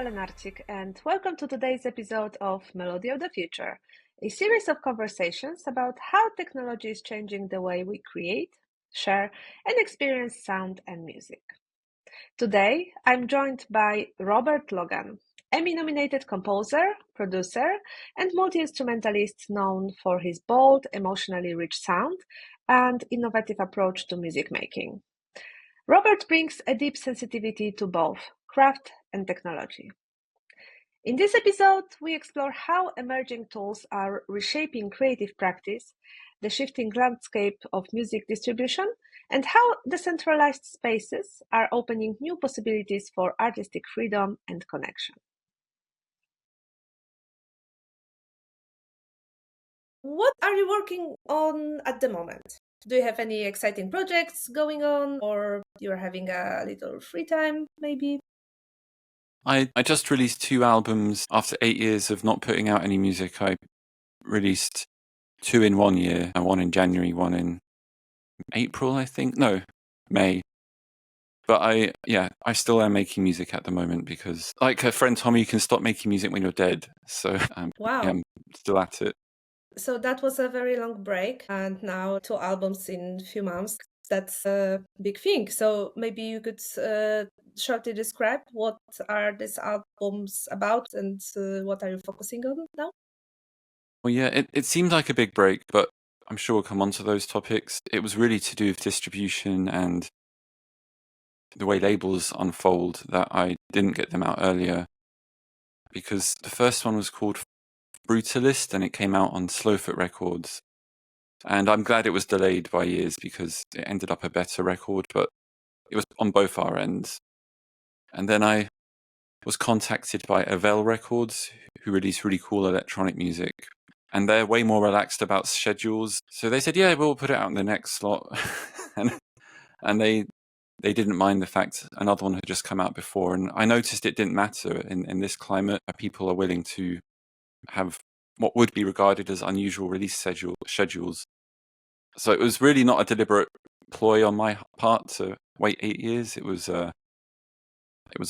Lenarczyk, and welcome to today's episode of Melody of the Future, a series of conversations about how technology is changing the way we create, share, and experience sound and music. Today, I'm joined by Robert Logan, Emmy-nominated composer, producer, and multi-instrumentalist known for his bold, emotionally rich sound and innovative approach to music making. Robert brings a deep sensitivity to both craft and technology. In this episode, we explore how emerging tools are reshaping creative practice, the shifting landscape of music distribution, and how decentralized spaces are opening new possibilities for artistic freedom and connection. What are you working on at the moment? Do you have any exciting projects going on, or you're having a little free time, maybe? I just released 2 albums after 8 years of not putting out any music. I released 2 in 1 year, one in January, one in April, I think. No, May. But I still am making music at the moment because, like a friend told me, you can stop making music when you're dead. So Wow. I'm still at it. So that was a very long break, and now 2 albums in a few months. That's a big thing. So maybe you could shortly describe what are these albums about and what are you focusing on now? Well, yeah, it seemed like a big break, but I'm sure we'll come on to those topics. It was really to do with distribution and the way labels unfold that I didn't get them out earlier. Because the first one was called Brutalist and it came out on Slowfoot Records. And I'm glad it was delayed by years because it ended up a better record, but it was on both our ends. And then I was contacted by Avel Records, who release really cool electronic music. And they're way more relaxed about schedules. So they said, yeah, we'll put it out in the next slot. and they didn't mind the fact another one had just come out before. And I noticed it didn't matter in this climate. People are willing to have what would be regarded as unusual release schedules. So it was really not a deliberate ploy on my part to wait 8 years. It was a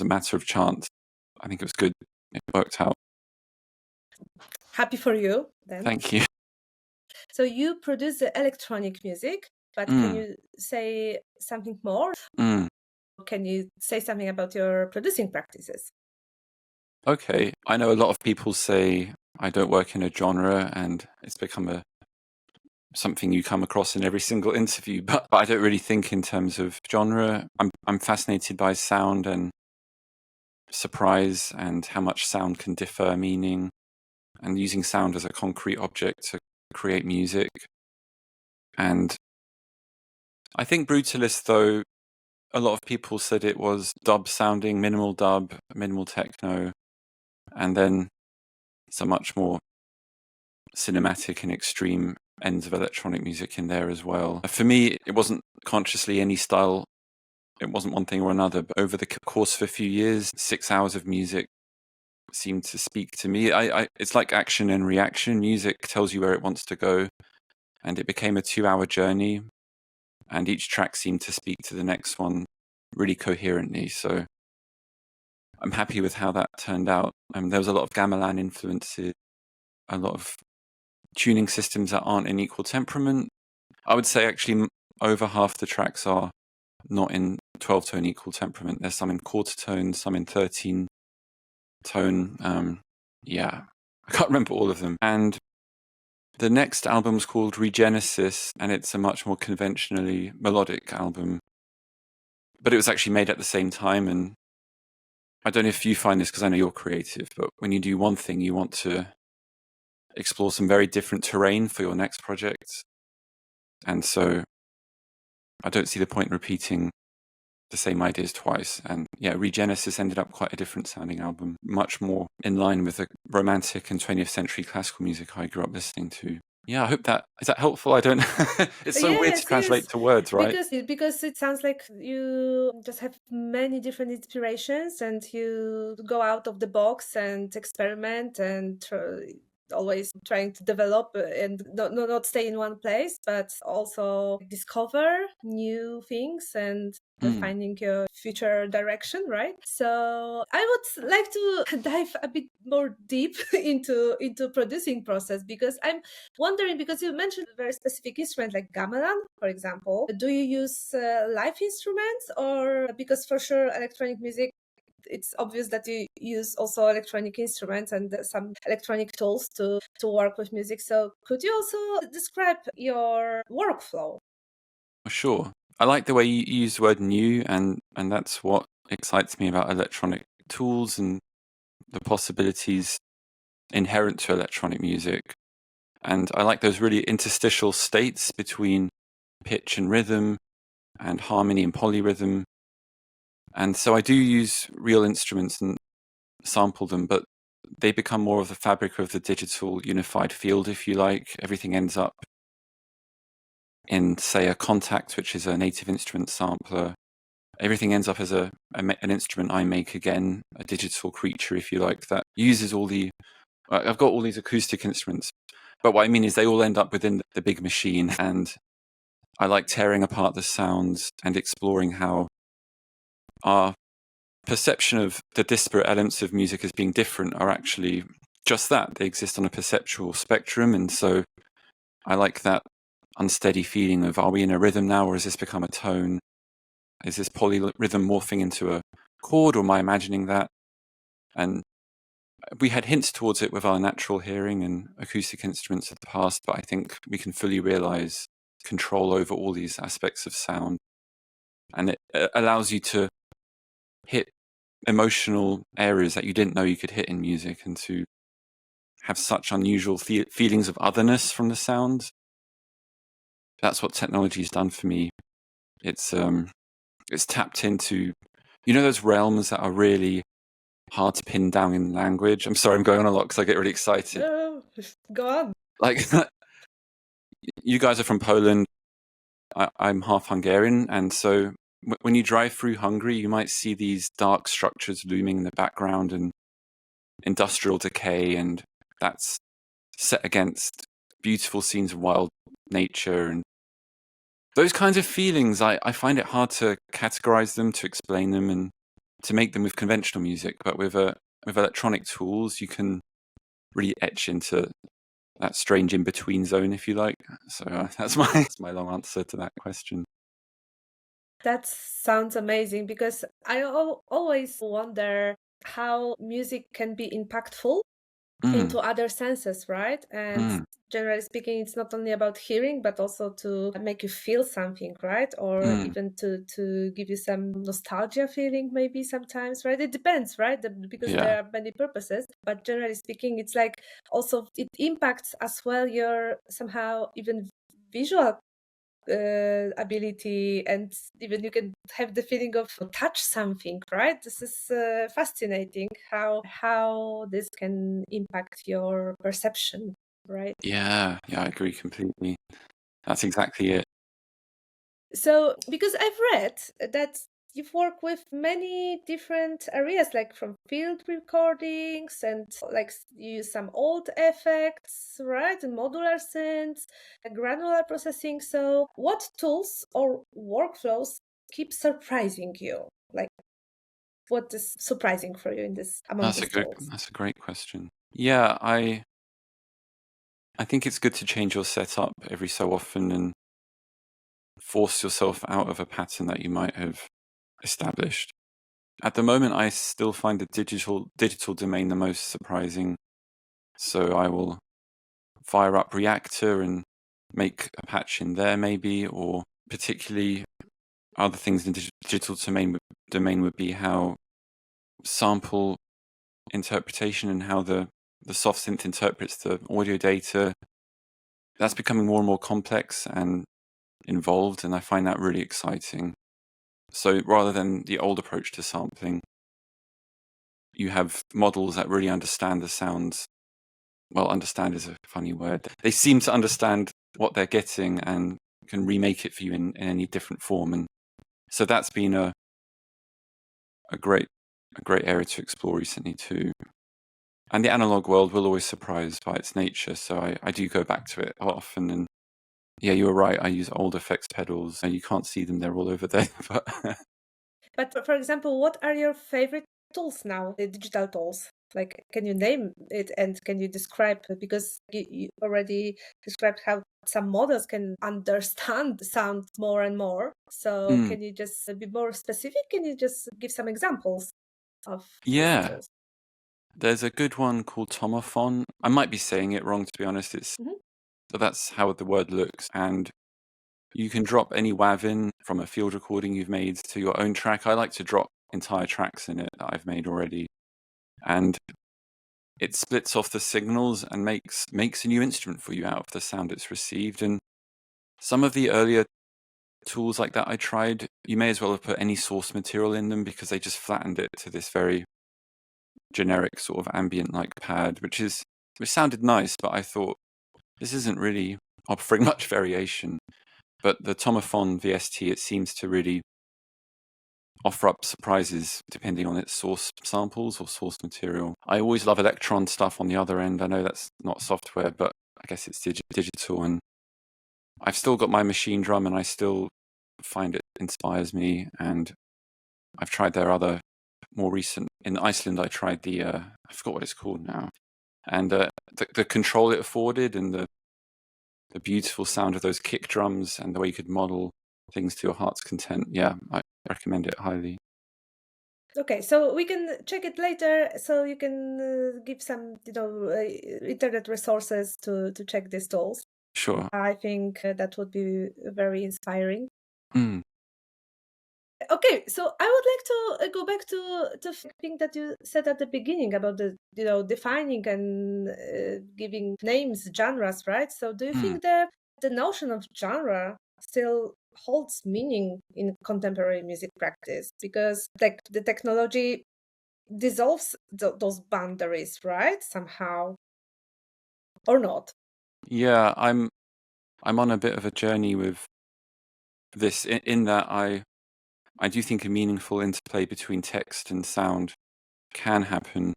matter of chance. I think it was good. It worked out. Happy for you, then. Thank you. So you produce the electronic music, but can you say something more? Can you say something about your producing practices? Okay. I know a lot of people say I don't work in a genre, and it's become something you come across in every single interview, but I don't really think in terms of genre. I'm fascinated by sound and surprise and how much sound can differ meaning, and using sound as a concrete object to create music. And I think Brutalist, though, a lot of people said it was dub sounding, minimal dub, minimal techno, and then some much more cinematic and extreme ends of electronic music in there as well. For me, it wasn't consciously any style. It wasn't one thing or another, but over the course of a few years, 6 hours of music seemed to speak to me. It's like action and reaction. Music tells you where it wants to go, and it became a 2-hour journey, and each track seemed to speak to the next one really coherently. So I'm happy with how that turned out. There was a lot of gamelan influences, a lot of tuning systems that aren't in equal temperament. I would say actually over half the tracks are not in 12-tone equal temperament. There's some in quarter tone, some in 13 tone. I can't remember all of them. And the next album is called Regenesis, and it's a much more conventionally melodic album. But it was actually made at the same time, and I don't know if you find this because I know you're creative, but when you do one thing, you want to explore some very different terrain for your next project. And so I don't see the point in repeating the same ideas twice. And yeah, Regenesis ended up quite a different sounding album, much more in line with the romantic and 20th century classical music I grew up listening to. Yeah, I hope is that helpful? I don't it's so weird to translate to words, right? Because it sounds like you just have many different inspirations and you go out of the box and experiment and always trying to develop and not stay in one place, but also discover new things and defining your future direction, right? So I would like to dive a bit more deep into producing process, because I'm wondering, because you mentioned a very specific instrument like gamelan, for example. Do you use live instruments, or because for sure electronic music, it's obvious that you use also electronic instruments and some electronic tools to work with music. So could you also describe your workflow? Sure. I like the way you use the word new, and that's what excites me about electronic tools and the possibilities inherent to electronic music. And I like those really interstitial states between pitch and rhythm and harmony and polyrhythm. And so I do use real instruments and sample them, but they become more of the fabric of the digital unified field, if you like. Everything ends up in, say, a Contact, which is a native instrument sampler. Everything ends up as an instrument I make again, a digital creature, if you like, that uses all the... I've got all these acoustic instruments, but what I mean is they all end up within the big machine, and I like tearing apart the sounds and exploring how our perception of the disparate elements of music as being different are actually just that. They exist on a perceptual spectrum, and so I like that unsteady feeling of, are we in a rhythm now, or has this become a tone? Is this polyrhythm morphing into a chord, or am I imagining that? And we had hints towards it with our natural hearing and acoustic instruments of the past, but I think we can fully realize control over all these aspects of sound. And it allows you to hit emotional areas that you didn't know you could hit in music, and to have such unusual feelings of otherness from the sound. That's what technology's done for me. It's tapped into, those realms that are really hard to pin down in language. I'm sorry, I'm going on a lot because I get really excited. No, go on. Like, you guys are from Poland. I'm half Hungarian, and so when you drive through Hungary, you might see these dark structures looming in the background and industrial decay, and that's set against beautiful scenes of wild nature. And those kinds of feelings, I find it hard to categorize them, to explain them, and to make them with conventional music. But with electronic tools, you can really etch into that strange in-between zone, if you like. So that's my long answer to that question. That sounds amazing, because I always wonder how music can be impactful into other senses, right? And generally speaking, it's not only about hearing, but also to make you feel something, right? Or even to give you some nostalgia feeling, maybe sometimes, right? It depends, right? Because there are many purposes. But generally speaking, it's like also it impacts as well your somehow even visual ability, and even you can have the feeling of touch something, right? This is fascinating how this can impact your perception, right? Yeah, I agree completely. That's exactly it. So because I've read that you've worked with many different areas, like from field recordings, and like you use some old effects, right? And modular synths, granular processing. So what tools or workflows keep surprising you? Like, what is surprising for you in this among these tools? That's a great question. Yeah, I think it's good to change your setup every so often and force yourself out of a pattern that you might have established. At the moment, I still find the digital domain the most surprising. So I will fire up Reactor and make a patch in there, maybe, or particularly other things in the digital domain would be how sample interpretation and how the soft synth interprets the audio data. That's becoming more and more complex and involved, and I find that really exciting. So rather than the old approach to sampling, you have models that really understand the sounds. Well, understand is a funny word. They seem to understand what they're getting and can remake it for you in any different form. And so that's been a great area to explore recently too. And the analog world will always surprise by its nature, so I do go back to it often. And Yeah, you were right. I use old effects pedals. You can't see them; they're all over there. But for example, what are your favorite tools now, the digital tools? Like, can you name it and can you describe? Because you already described how some models can understand the sound more and more. So can you just be more specific? Can you just give some examples of these Yeah, tools? there's a good one called Tomophon. I might be saying it wrong, to be honest. But that's how the word looks, and you can drop any WAV in from a field recording you've made to your own track. I like to drop entire tracks in it that I've made already, and it splits off the signals and makes a new instrument for you out of the sound it's received. And some of the earlier tools like that I tried, you may as well have put any source material in them because they just flattened it to this very generic sort of ambient-like pad, which sounded nice, but I thought this isn't really offering much variation. But the Tomophon VST, it seems to really offer up surprises depending on its source samples or source material. I always love Electron stuff on the other end. I know that's not software, but I guess it's digital. And I've still got my machine drum, and I still find it inspires me. And I've tried their other more recent, in Iceland, I tried I forgot what it's called now. And the control it afforded, and the beautiful sound of those kick drums, and the way you could model things to your heart's content. Yeah, I recommend it highly. Okay, so we can check it later. So you can give some, internet resources to check these tools. Sure. I think that would be very inspiring. Mm. Okay, so I would like to go back to the thing that you said at the beginning about the defining and giving names, genres, right? So do you think the notion of genre still holds meaning in contemporary music practice? Because like the technology dissolves those boundaries, right? Somehow, or not? Yeah, I'm on a bit of a journey with this in that I do think a meaningful interplay between text and sound can happen,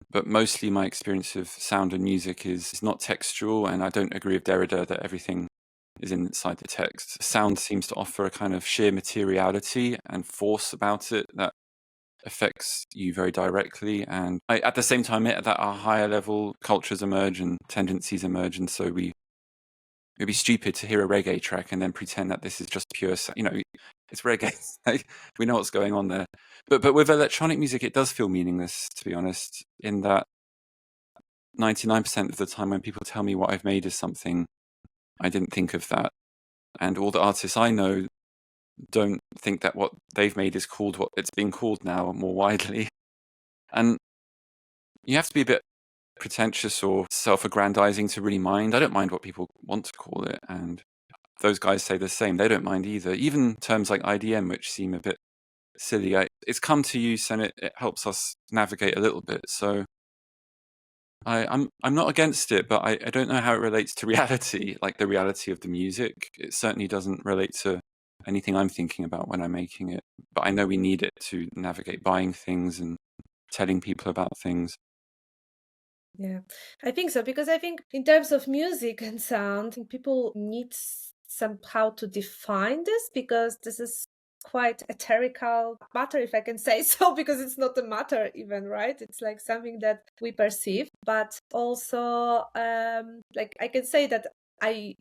but mostly my experience of sound and music is not textual, and I don't agree with Derrida that everything is inside the text. Sound seems to offer a kind of sheer materiality and force about it that affects you very directly. And at the same time, at that higher level, cultures emerge and tendencies emerge, and so it'd be stupid to hear a reggae track and then pretend that this is just pure, it's reggae. We know what's going on there. But with electronic music, it does feel meaningless, to be honest, in that 99% of the time when people tell me what I've made is something, I didn't think of that. And all the artists I know don't think that what they've made is called what it's being called now more widely. And you have to be a bit pretentious or self-aggrandizing to really mind. I don't mind what people want to call it, and those guys say the same. They don't mind either. Even terms like IDM, which seem a bit silly, it's come to use, and it helps us navigate a little bit. So I'm not against it, but I don't know how it relates to reality, like the reality of the music. It certainly doesn't relate to anything I'm thinking about when I'm making it. But I know we need it to navigate buying things and telling people about things. Yeah, I think so, because I think in terms of music and sound, I think people need somehow to define this, because this is quite etherical matter, if I can say so, because it's not a matter even, right? It's like something that we perceive, but also like I can say that I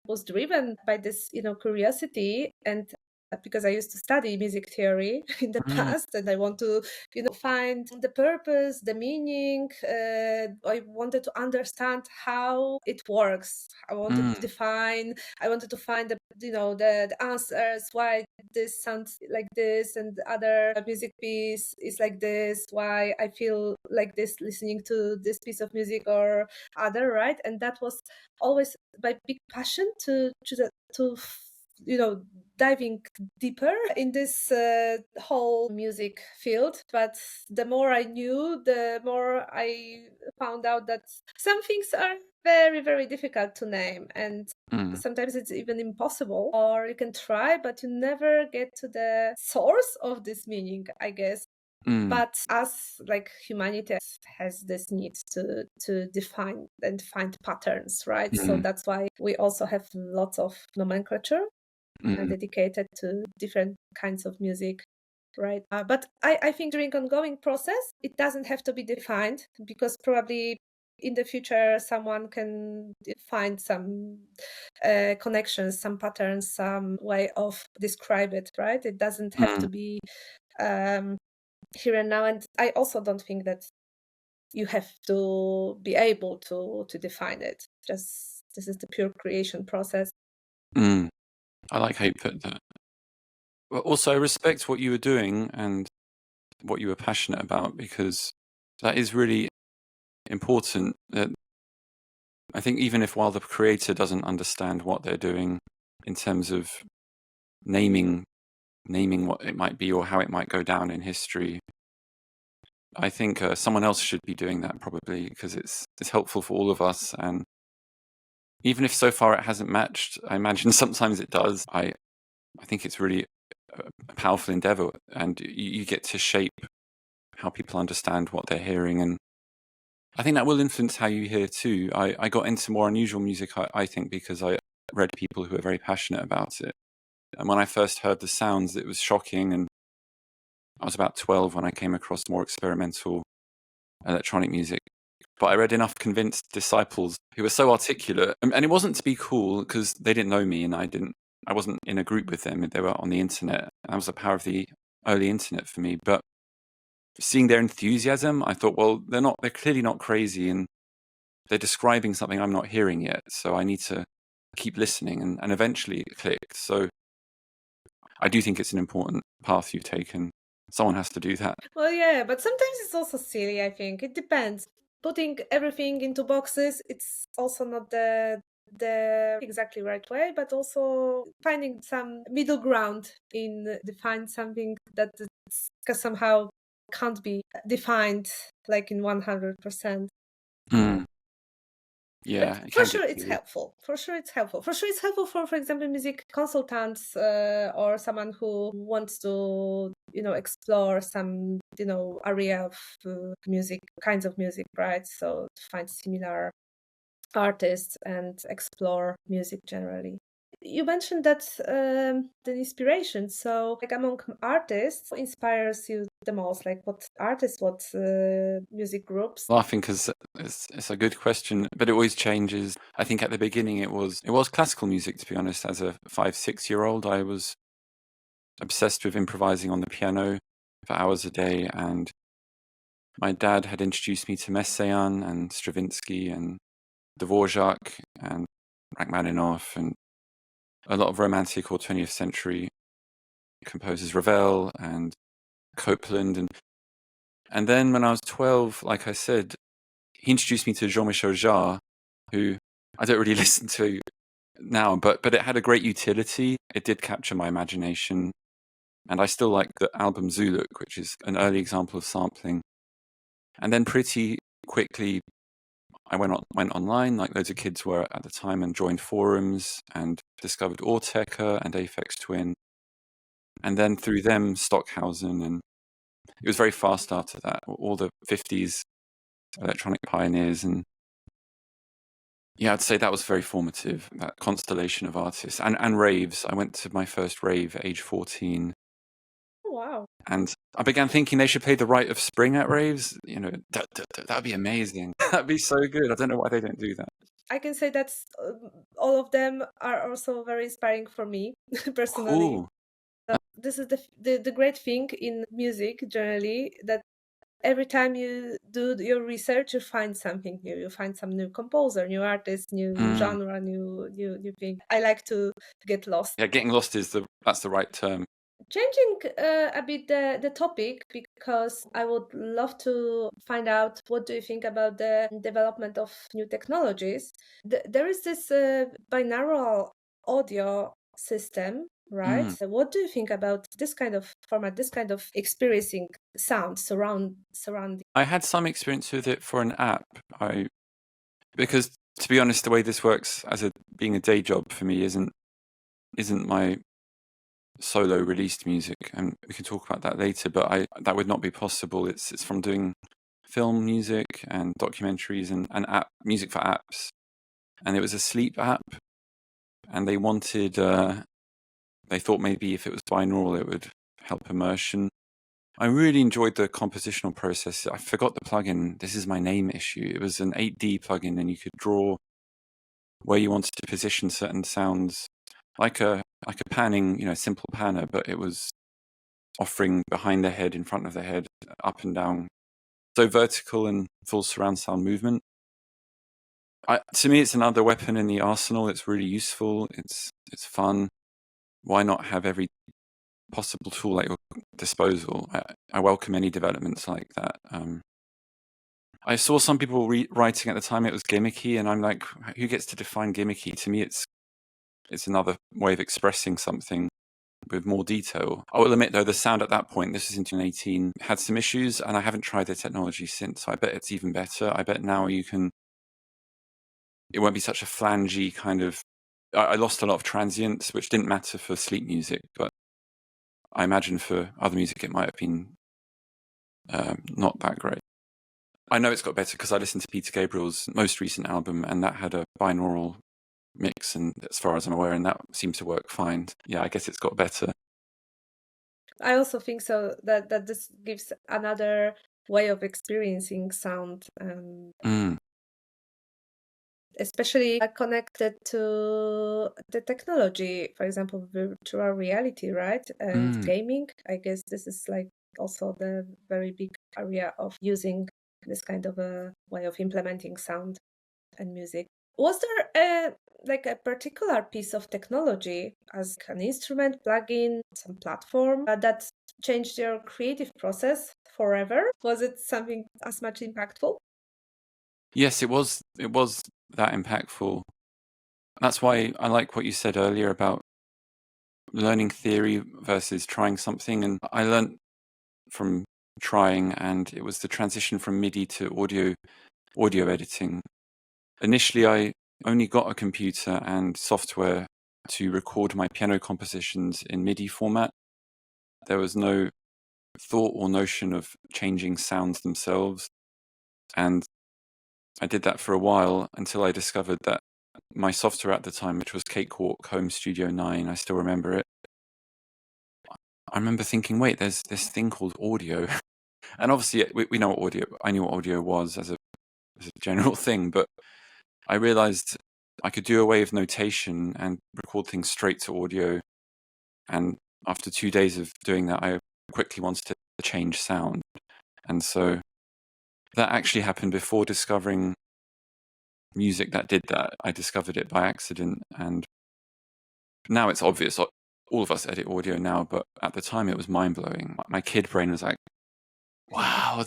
was driven by this, curiosity, and because I used to study music theory in the past, and I want to, find the purpose, the meaning. I wanted to understand how it works. I wanted to define. I wanted to find the answers, why this sounds like this and the other music piece is like this, why I feel like this listening to this piece of music or other, right? And that was always my big passion to diving deeper in this whole music field. But the more I knew, the more I found out that some things are very, very difficult to name, and sometimes it's even impossible. Or you can try, but you never get to the source of this meaning, I guess. But us, like humanity, has this need to define and find patterns, right? So that's why we also have lots of nomenclature dedicated to different kinds of music, right? But I think during ongoing process, it doesn't have to be defined, because probably in the future someone can find some connections, some patterns, some way of describe it, right? It doesn't have to be here and now. And I also don't think that you have to be able to define it. Just this is the pure creation process. I like how you put that. But also, I respect what you were doing and what you were passionate about, because that is really important. That I think even if while the creator doesn't understand what they're doing in terms of naming what it might be or how it might go down in history, I think someone else should be doing that probably, because it's helpful for all of us. And even if so far it hasn't matched, I imagine sometimes it does. I think it's really a powerful endeavor, and you get to shape how people understand what they're hearing. And I think that will influence how you hear too. I got into more unusual music, I think, because I read people who are very passionate about it. And when I first heard the sounds, it was shocking. And I was about 12 when I came across more experimental electronic music. But I read enough convinced disciples who were so articulate. And it wasn't to be cool, because they didn't know me and I wasn't in a group with them. They were on the internet. That was the power of the early internet for me. But seeing their enthusiasm, I thought, well, they're clearly not crazy, and they're describing something I'm not hearing yet. So I need to keep listening, and eventually it clicked. So I do think it's an important path you've taken. Someone has to do that. Well, yeah, but sometimes it's also silly, I think. It depends. Putting everything into boxes, it's also not the exactly right way, but also finding some middle ground in define something that somehow can't be defined like in 100%. Yeah, But it for can sure get it's silly. helpful. For sure it's helpful. For sure it's helpful for example, music consultants or someone who wants to, explore some, area of music, kinds of music, right? So to find similar artists and explore music generally. You mentioned that the inspiration. So, like among artists, who inspires you the most? Like, what artists, what music groups? Laughing because it's a good question, but it always changes. I think at the beginning it was classical music, to be honest. As a 5-6-year-old, I was obsessed with improvising on the piano for hours a day, and my dad had introduced me to Messiaen and Stravinsky and Dvorak and Rachmaninoff and a lot of romantic or 20th century composers, Ravel and Copland. And then when I was 12, like I said, he introduced me to Jean-Michel Jarre, who I don't really listen to now, but it had a great utility. It did capture my imagination. And I still like the album Zuluk, which is an early example of sampling. And then pretty quickly, I went online, like loads of kids were at the time, and joined forums and discovered Autechre and Aphex Twin. And then through them, Stockhausen. And it was very fast after that, all the 50s electronic pioneers. And yeah, I'd say that was very formative, that constellation of artists. And raves. I went to my first rave at age 14. Oh, wow. And I began thinking they should play The Rite of Spring at raves. That'd be amazing. That'd be so good. I don't know why they don't do that. I can say that all of them are also very inspiring for me personally. Cool. This is the great thing in music generally, that every time you do your research, you find something new. You find some new composer, new artist, new genre, new thing. I like to get lost. Yeah, getting lost that's the right term. Changing a bit the topic, because I would love to find out what do you think about the development of new technologies. There is this binaural audio system, right? So what do you think about this kind of format, this kind of experiencing sound surrounding? I had some experience with it for an app. Because to be honest, the way this works as being a day job for me isn't my solo released music, and we can talk about that later, but that would not be possible. It's from doing film music and documentaries and music for apps. And it was a sleep app, and they wanted, they thought maybe if it was binaural, it would help immersion. I really enjoyed the compositional process. I forgot the plugin. This is my name issue. It was an 8D plugin, and you could draw where you wanted to position certain sounds, like a panning, simple panner, but it was offering behind the head, in front of the head, up and down. So vertical and full surround sound movement. To me, it's another weapon in the arsenal. It's really useful. It's fun. Why not have every possible tool at your disposal? I welcome any developments like that. I saw some people writing at the time it was gimmicky, and I'm like, who gets to define gimmicky? To me, it's another way of expressing something with more detail. I will admit, though, the sound at that point, this is in 2018, had some issues, and I haven't tried the technology since. I bet it's even better. I bet now it won't be such a flangey kind of... I lost a lot of transients, which didn't matter for sleep music, but I imagine for other music it might have been not that great. I know it's got better because I listened to Peter Gabriel's most recent album, and that had a binaural mix, and as far as I'm aware, and that seems to work fine. Yeah, I guess it's got better. I also think so, that this gives another way of experiencing sound, especially connected to the technology, for example, virtual reality, right? And gaming. I guess this is like also the very big area of using this kind of a way of implementing sound and music. Was there a particular piece of technology, as an instrument, plugin, some platform that changed your creative process forever? Was it something as much impactful? Yes, it was that impactful. That's why I like what you said earlier about learning theory versus trying something. And I learned from trying, and it was the transition from MIDI to audio editing. Initially, I only got a computer and software to record my piano compositions in MIDI format. There was no thought or notion of changing sounds themselves. And I did that for a while until I discovered that my software at the time, which was Cakewalk Home Studio 9, I still remember it. I remember thinking, wait, there's this thing called audio. And obviously, we know what audio... I knew what audio was as a general thing, but I realized I could do away with notation and record things straight to audio. And after 2 days of doing that, I quickly wanted to change sound. And so that actually happened before discovering music that did that. I discovered it by accident, and now it's obvious. All of us edit audio now, but at the time it was mind-blowing. My kid brain was like, wow,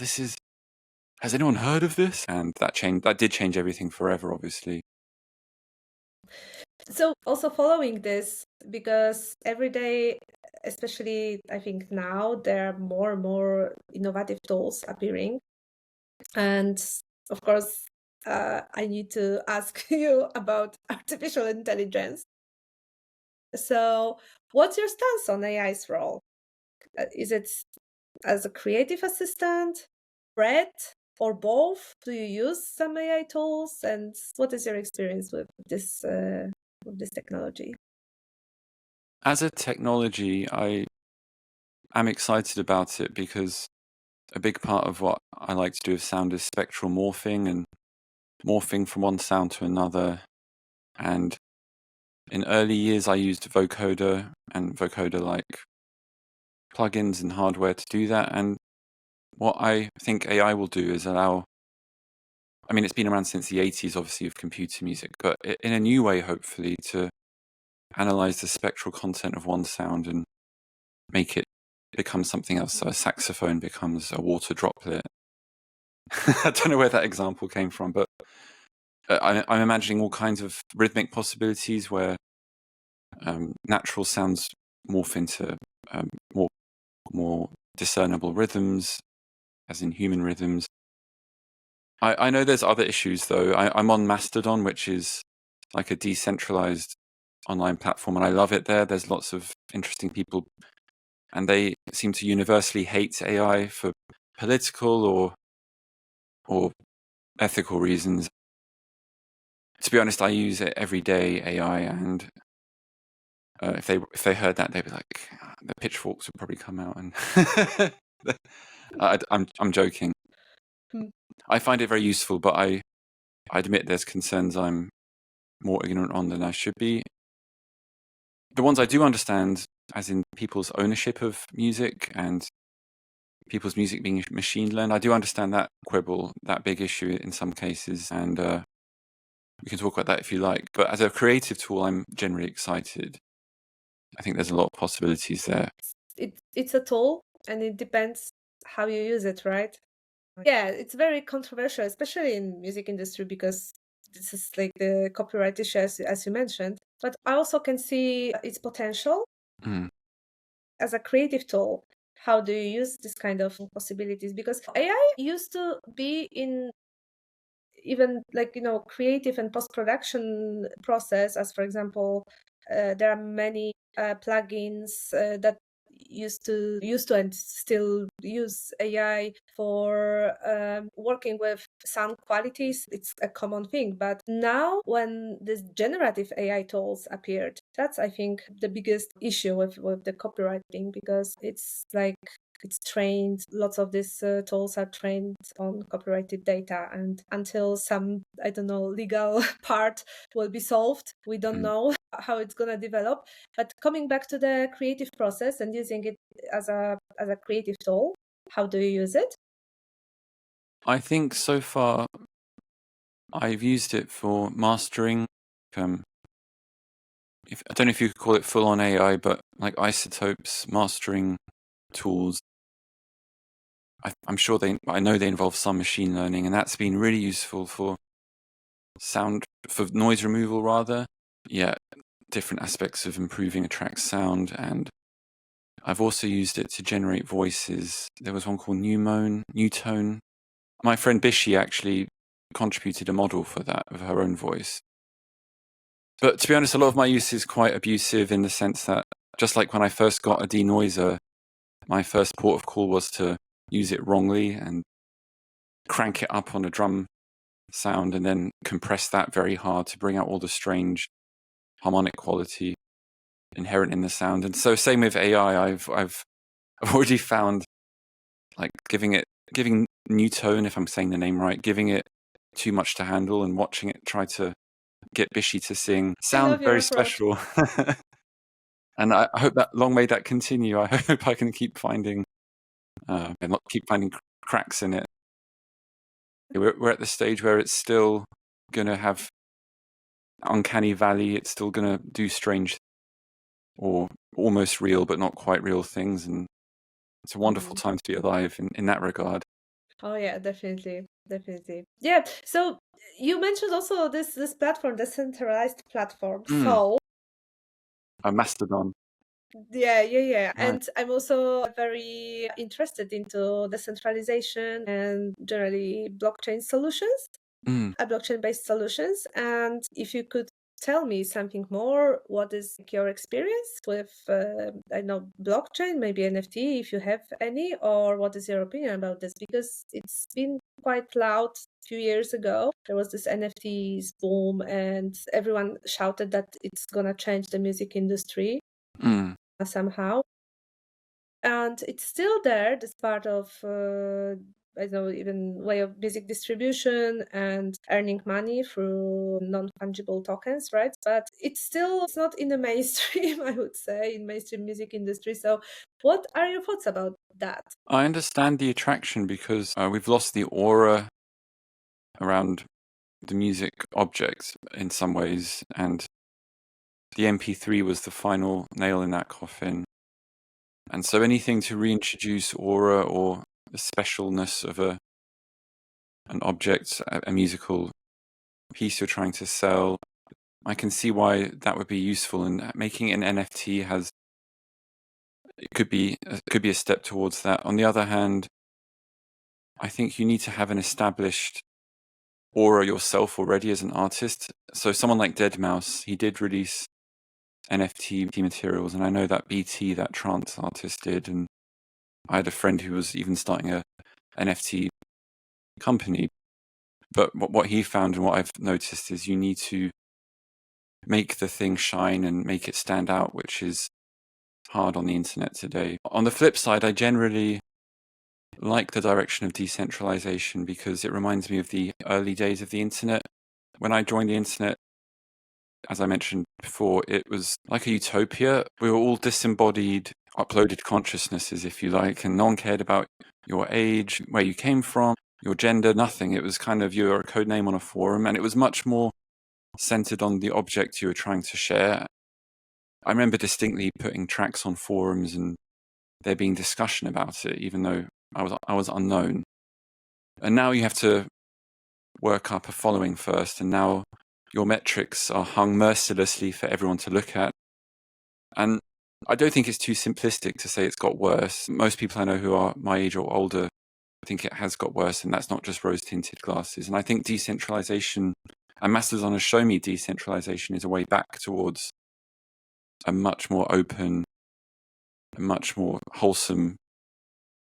has anyone heard of this? And that did change everything forever, obviously. So also following this, because every day, especially I think now, there are more and more innovative tools appearing. And of course, I need to ask you about artificial intelligence. So what's your stance on AI's role? Is it as a creative assistant, threat, or both? Do you use some AI tools? And what is your experience with this technology? As a technology, I am excited about it because a big part of what I like to do with sound is spectral morphing and morphing from one sound to another. And in early years, I used vocoder and vocoder-like plugins and hardware to do that. And what I think AI will do is allow... I mean, it's been around since the 80s, obviously, of computer music, but in a new way, hopefully, to analyze the spectral content of one sound and make it become something else. So a saxophone becomes a water droplet. I don't know where that example came from, but I'm imagining all kinds of rhythmic possibilities where natural sounds morph into more discernible rhythms, as in human rhythms. I know there's other issues, though. I'm on Mastodon, which is like a decentralized online platform, and I love it there. There's lots of interesting people, and they seem to universally hate AI for political or ethical reasons. To be honest, I use it every day, AI, and if they heard that, they'd be like, the pitchforks would probably come out. And I'm joking. I find it very useful, but I admit there's concerns I'm more ignorant on than I should be. The ones I do understand, as in people's ownership of music and people's music being machine learned, I do understand that quibble, that big issue in some cases, and we can talk about that if you like. But as a creative tool, I'm generally excited. I think there's a lot of possibilities there. It's a tool, and it depends how you use it, right? Yeah, it's very controversial, especially in music industry, because this is like the copyright issue, as you mentioned. But I also can see its potential as a creative tool. How do you use this kind of possibilities? Because AI used to be in even like creative and post-production process, as for example, there are many plugins that used to and still use AI for working with sound qualities. It's a common thing, but now when these generative AI tools appeared, that's, I think, the biggest issue with the copyright thing, because it's like it's trained, lots of these tools are trained on copyrighted data, and until some, I don't know, legal part will be solved, we don't know how it's going to develop. But coming back to the creative process and using it as a creative tool, how do you use it? I think so far I've used it for mastering. I don't know if you could call it full-on AI, but like isotopes, mastering tools. I'm sure I know they involve some machine learning, and that's been really useful for noise removal rather. Yeah, different aspects of improving a track's sound. And I've also used it to generate voices. There was one called Newtone. My friend Bishi actually contributed a model for that of her own voice. But to be honest, a lot of my use is quite abusive, in the sense that, just like when I first got a denoiser, my first port of call was to use it wrongly and crank it up on a drum sound and then compress that very hard to bring out all the strange harmonic quality inherent in the sound. And so same with AI, I've already found, like, giving Newtone, if I'm saying the name right, giving it too much to handle and watching it try to get Bishi to sing sound very special. And I hope that long may that continue. I hope I can keep finding cracks in it. We're at the stage where it's still going to have uncanny valley. It's still going to do strange or almost real but not quite real things, and it's a wonderful time to be alive in that regard. Oh yeah, definitely. Yeah. So you mentioned also this platform, the centralized platform. So a Mastodon. Yeah. And I'm also very interested into decentralization and generally blockchain solutions, blockchain-based solutions. And if you could tell me something more, what is your experience with, I know, blockchain, maybe NFT, if you have any, or what is your opinion about this? Because it's been quite loud a few years ago. There was this NFTs boom, and everyone shouted that it's gonna change the music industry somehow. And it's still there, this part of I don't know, even way of music distribution and earning money through non-fungible tokens, right? But it's not in the mainstream, I would say, in mainstream music industry. So what are your thoughts about that? I understand the attraction because we've lost the aura around the music object in some ways, and the MP3 was the final nail in that coffin. And so anything to reintroduce aura or the specialness of an object, a musical piece you're trying to sell, I can see why that would be useful. And making it an NFT could be a step towards that. On the other hand, I think you need to have an established aura yourself already as an artist. So someone like deadmau5, he did release NFT materials, and I know that BT, that trance artist, did, and I had a friend who was even starting a NFT company. But what he found and what I've noticed is you need to make the thing shine and make it stand out, which is hard on the internet today. On the flip side, I generally like the direction of decentralization because it reminds me of the early days of the internet. When I joined the internet, as I mentioned before, it was like a utopia. We were all disembodied, uploaded consciousnesses, if you like, and no one cared about your age, where you came from, your gender, nothing. It was kind of you're a code name on a forum, and it was much more centered on the object you were trying to share. I remember distinctly putting tracks on forums and there being discussion about it, even though I was unknown. And now you have to work up a following first, and now your metrics are hung mercilessly for everyone to look at. And I don't think it's too simplistic to say it's got worse. Most people I know who are my age or older think it has got worse, and that's not just rose-tinted glasses. And I think decentralization, and Mastodon has shown me decentralization is a way back towards a much more open, a much more wholesome.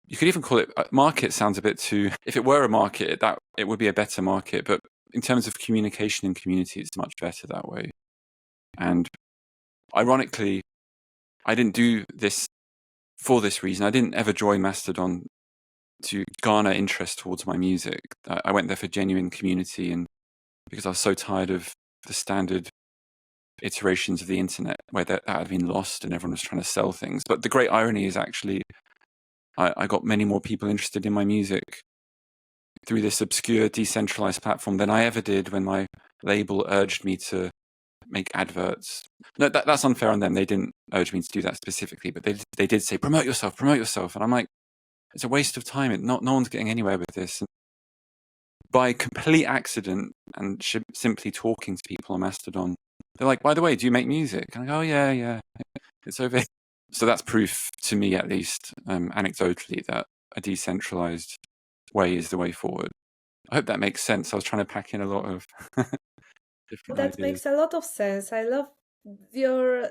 You could even call it market. Sounds a bit too. If it were a market, that it would be a better market. But in terms of communication and community, it's much better that way. And ironically, I didn't do this for this reason. I didn't ever join Mastodon to garner interest towards my music. I went there for genuine community, and because I was so tired of the standard iterations of the internet where that had been lost and everyone was trying to sell things. But the great irony is actually I got many more people interested in my music through this obscure decentralized platform than I ever did when my label urged me to make adverts. No, that's unfair on them. They didn't urge me to do that specifically, but they did say, promote yourself. And I'm like, it's a waste of time. No one's getting anywhere with this. And by complete accident and simply talking to people on Mastodon, they're like, by the way, do you make music? And I go, oh, yeah, it's over here. So that's proof to me, at least, anecdotally, that a decentralized way is the way forward. I hope that makes sense. I was trying to pack in a lot of different That ideas. makes a lot of sense. I love your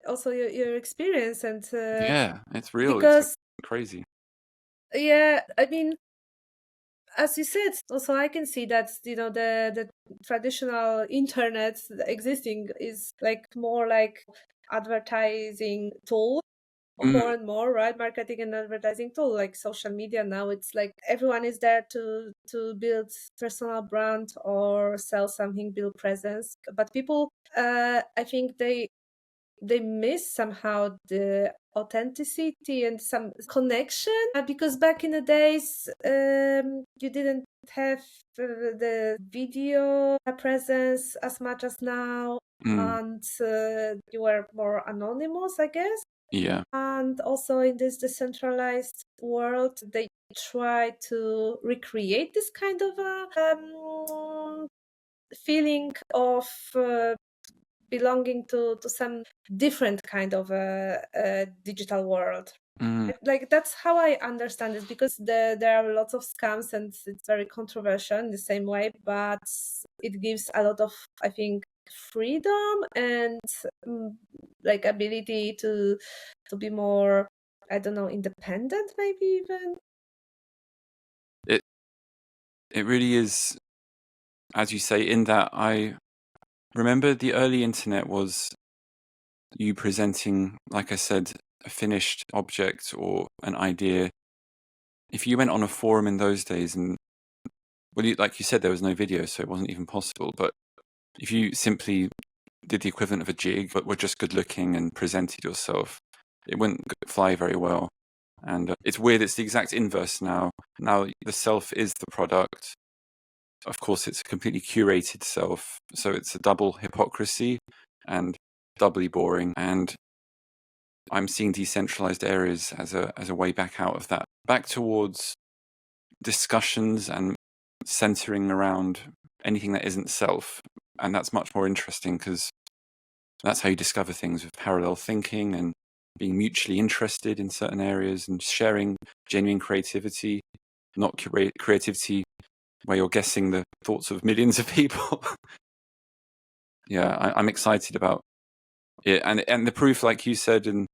also your experience and yeah, it's real. because it's crazy. yeah, I mean, as you said, also I can see that the traditional internet existing is like more like advertising tool more and more, right? Marketing and advertising tool like social media. Now it's like everyone is there to build personal brand or sell something, build presence. But people, I think they miss somehow the authenticity and some connection because back in the days you didn't have the video presence as much as now, and you were more anonymous, I guess. Yeah. And also in this decentralized world, they try to recreate this kind of a feeling of belonging to some different kind of a digital world. Like that's how I understand it, because there are lots of scams and it's very controversial in the same way, but it gives a lot of, I think, freedom and like ability to be more, I don't know, independent, maybe even. It really is, as you say, in that I remember the early internet was you presenting, like I said, a finished object or an idea. If you went on a forum in those days, and well, like you said, there was no video, so it wasn't even possible. But if you simply did the equivalent of a jig, but were just good looking and presented yourself, it wouldn't fly very well. And it's weird. It's the exact inverse now. Now the self is the product. Of course, it's a completely curated self. So it's a double hypocrisy and doubly boring. And I'm seeing decentralized areas as a way back out of that, back towards discussions and centering around anything that isn't self. And that's much more interesting because that's how you discover things, with parallel thinking and being mutually interested in certain areas and sharing genuine creativity, not creativity where you're guessing the thoughts of millions of people. Yeah, I'm excited about And the proof, like you said, and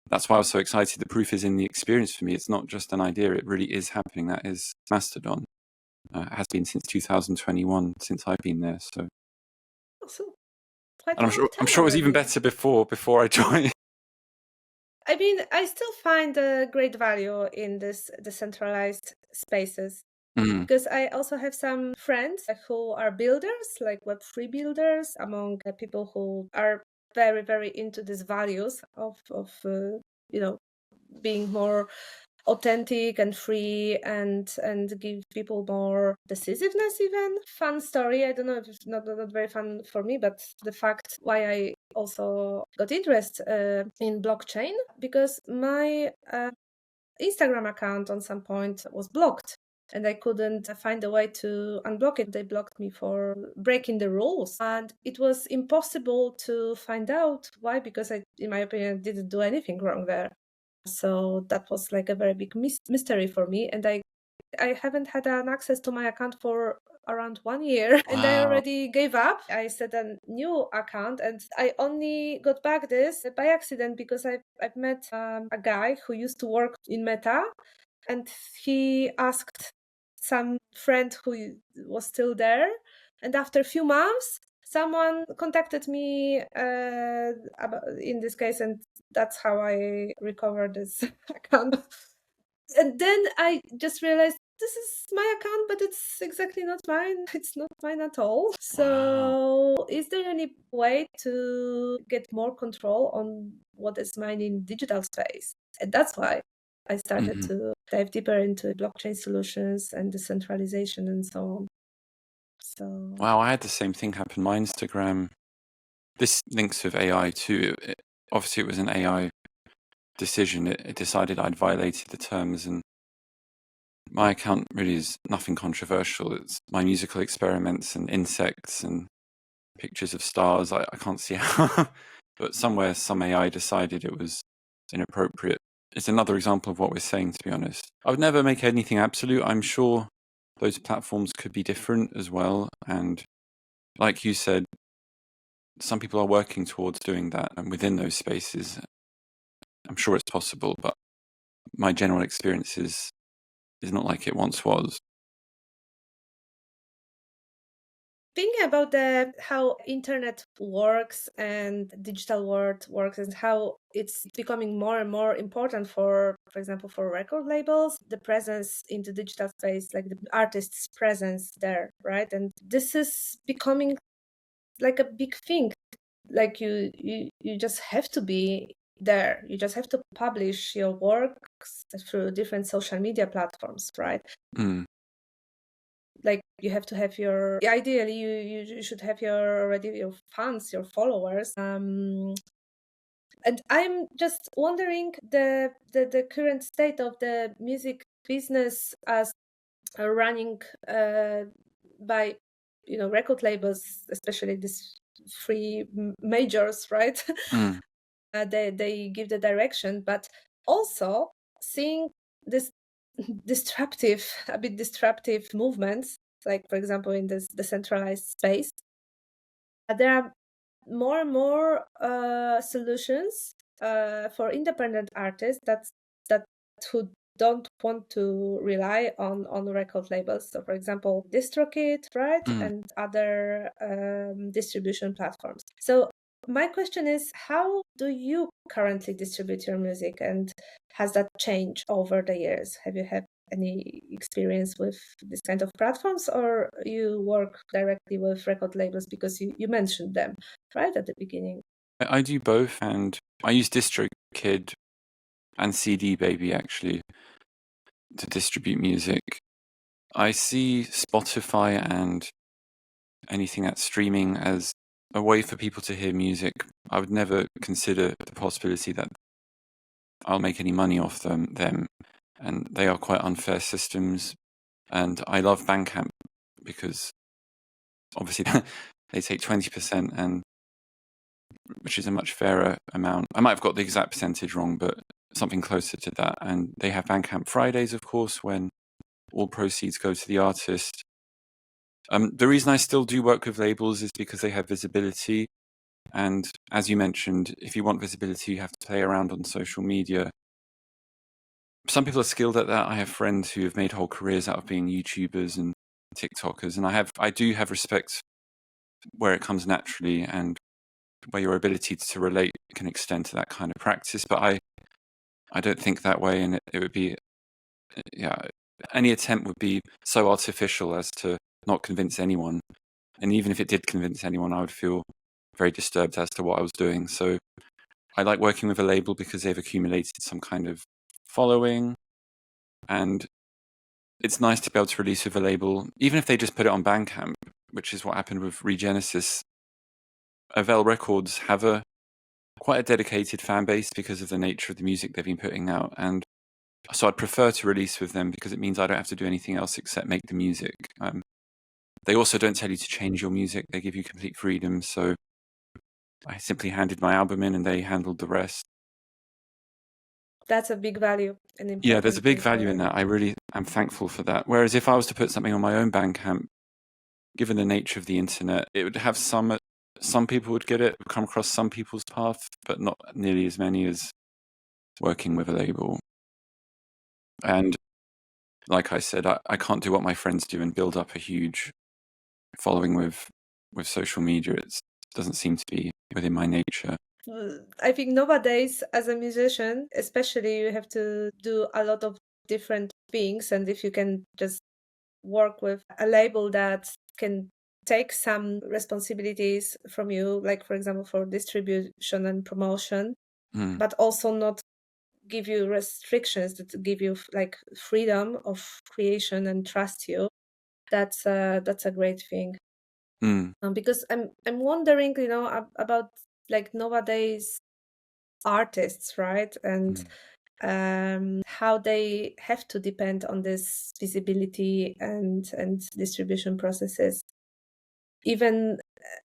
that's why I was so excited. The proof is in the experience for me. It's not just an idea. It really is happening. That is Mastodon. It has been since 2021, since I've been there. So, So quite and a long I'm time sure it was even already. better before I joined. I mean, I still find a great value in this decentralized spaces. Because I also have some friends who are builders, like Web3 builders, among people who are very, very into these values of being more authentic and free and give people more decisiveness. Even fun story, I don't know if it's not very fun for me, but the fact why I also got interest in blockchain, because my Instagram account on some point was blocked and I couldn't find a way to unblock it. They blocked me for breaking the rules, and it was impossible to find out why, because I, in my opinion, didn't do anything wrong there. So that was like a very big mystery for me, and I haven't had an access to my account for around 1 year, and I Wow. already gave up. I set a new account, and I only got back this by accident because I've met a guy who used to work in Meta, and he asked some friend who was still there, and after a few months someone contacted me in this case, and that's how I recovered this account. And then I just realized this is my account, but it's exactly not mine. It's not mine at all. So is there any way to get more control on what is mine in digital space? And that's why I started to dive deeper into blockchain solutions and decentralization and so on. So Wow, I had the same thing happen. My Instagram, this links with AI too. Obviously, it was an AI decision. It decided I'd violated the terms, and my account really is nothing controversial. It's my musical experiments and insects and pictures of stars. I can't see how, but somewhere some AI decided it was inappropriate. It's another example of what we're saying, to be honest. I would never make anything absolute. I'm sure those platforms could be different as well. And like you said, some people are working towards doing that, and within those spaces, I'm sure it's possible, but my general experience is not like it once was. thinking about how internet works and digital world works, and how it's becoming more and more important for example, for record labels, the presence in the digital space, like the artist's presence there, right? And this is becoming like a big thing. Like you just have to be there. You just have to publish your works through different social media platforms, right? Like you have to have your, ideally you should have your fans, your followers, and I'm just wondering the current state of the music business as running by record labels, especially these three majors, right? They give the direction, but also seeing this a bit disruptive movements, like for example in this decentralized space. There are more and more solutions for independent artists that who don't want to rely on record labels. So for example, DistroKid, right? And other distribution platforms. So my question is, how do you currently distribute your music, and has that changed over the years? Have you had any experience with this kind of platforms, or you work directly with record labels, because you mentioned them right at the beginning? I do both, and I use DistroKid and CD Baby actually to distribute music. I see Spotify and anything that's streaming as a way for people to hear music. I would never consider the possibility that I'll make any money off them, and they are quite unfair systems. And I love Bandcamp because obviously they take 20%, and which is a much fairer amount. I might have got the exact percentage wrong, but something closer to that. And they have Bandcamp Fridays, of course, when all proceeds go to the artist. The reason I still do work with labels is because they have visibility. And as you mentioned, if you want visibility, you have to play around on social media. Some people are skilled at that. I have friends who have made whole careers out of being YouTubers and TikTokers, and I do have respect where it comes naturally and where your ability to relate can extend to that kind of practice. But I don't think that way, and it would be, yeah, any attempt would be so artificial as to not convince anyone. And even if it did convince anyone, I would feel very disturbed as to what I was doing. So I like working with a label because they've accumulated some kind of following, and it's nice to be able to release with a label, even if they just put it on Bandcamp, which is what happened with Regenesis. Avel Records have quite a dedicated fan base because of the nature of the music they've been putting out, and so I'd prefer to release with them because it means I don't have to do anything else except make the music. They also don't tell you to change your music; they give you complete freedom. So I simply handed my album in, and they handled the rest. That's a big value and important. Yeah, there's a big value in that. I really am thankful for that. Whereas if I was to put something on my own Bandcamp, given the nature of the internet, it would have some people would get it, come across some people's path, but not nearly as many as working with a label. And like I said, I can't do what my friends do and build up a huge following with social media. It doesn't seem to be within my nature. I think nowadays, as a musician, especially, you have to do a lot of different things. And if you can just work with a label that can take some responsibilities from you, like, for example, for distribution and promotion, but also not give you restrictions, that give you like freedom of creation and trust you, that's a great thing. Because I'm wondering, about like nowadays artists, right? And how they have to depend on this visibility and distribution processes. Even